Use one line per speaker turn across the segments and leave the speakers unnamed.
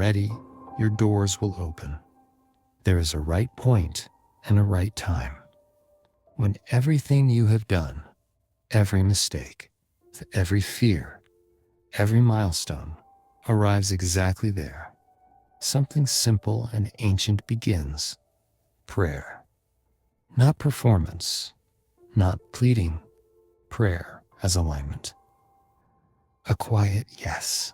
ready, your doors will open. There is a right point and a right time. When everything you have done, every mistake, every fear, every milestone arrives exactly there, something simple and ancient begins. Prayer. Not performance, not pleading, prayer as alignment. A quiet yes.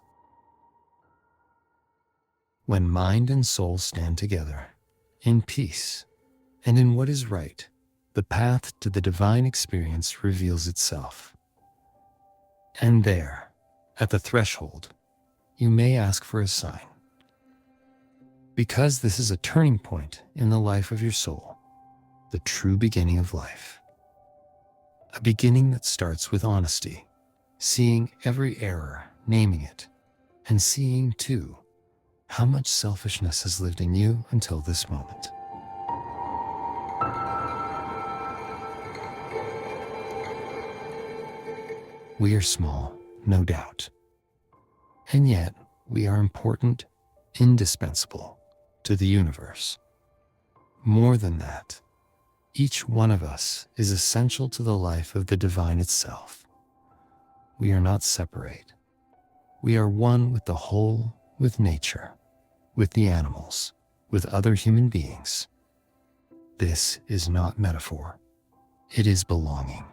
When mind and soul stand together, in peace, and in what is right, the path to the divine experience reveals itself. And there, at the threshold, you may ask for a sign. Because this is a turning point in the life of your soul, the true beginning of life. A beginning that starts with honesty, seeing every error, naming it, and seeing, too, how much selfishness has lived in you until this moment. We are small, no doubt. And yet, we are important, indispensable to the universe. More than that, each one of us is essential to the life of the divine itself. We are not separate. We are one with the whole, with nature, with the animals, with other human beings. This is not metaphor. It is belonging.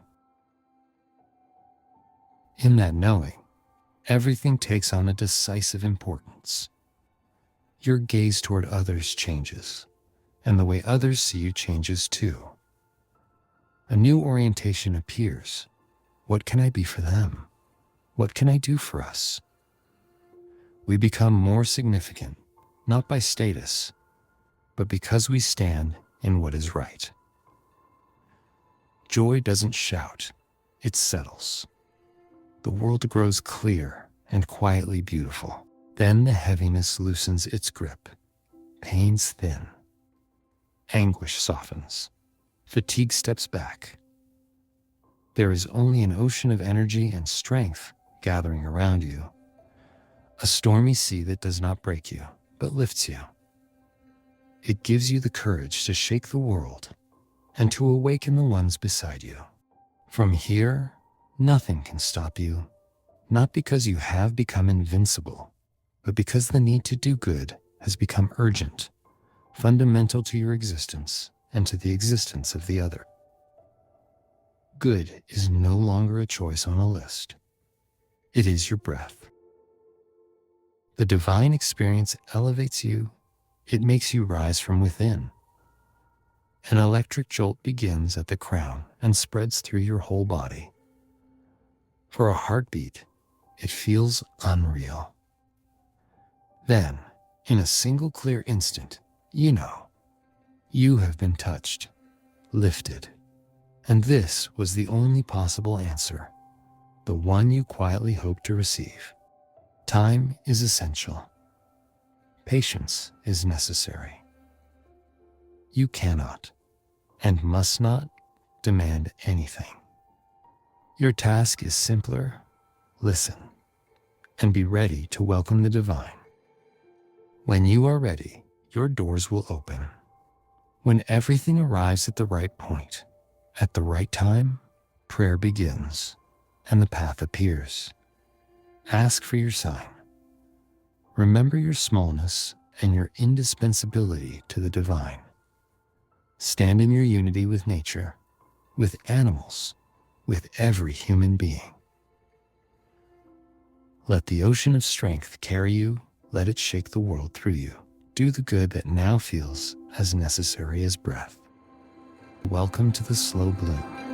In that knowing, everything takes on a decisive importance. Your gaze toward others changes, and the way others see you changes too. A new orientation appears. What can I be for them? What can I do for us? We become more significant, not by status, but because we stand in what is right. Joy doesn't shout, it settles. The world grows clear and quietly beautiful. Then the heaviness loosens its grip. Pains thin. Anguish softens. Fatigue steps back. There is only an ocean of energy and strength gathering around you. A stormy sea that does not break you, but lifts you. It gives you the courage to shake the world and to awaken the ones beside you. From here, nothing can stop you, not because you have become invincible, but because the need to do good has become urgent, fundamental to your existence and to the existence of the other. Good is no longer a choice on a list. It is your breath. The divine experience elevates you. It makes you rise from within. An electric jolt begins at the crown and spreads through your whole body. For a heartbeat, it feels unreal. Then, in a single clear instant, you know, you have been touched, lifted. And this was the only possible answer, the one you quietly hoped to receive. Time is essential. Patience is necessary. You cannot and must not demand anything. Your task is simpler. Listen and be ready to welcome the divine. When you are ready, your doors will open. When everything arrives at the right point, at the right time, prayer begins and the path appears. Ask for your sign. Remember your smallness and your indispensability to the divine. Stand in your unity with nature, with animals, with every human being. Let the ocean of strength carry you. Let it shake the world through you. Do the good that now feels as necessary as breath. Welcome to the slow bloom.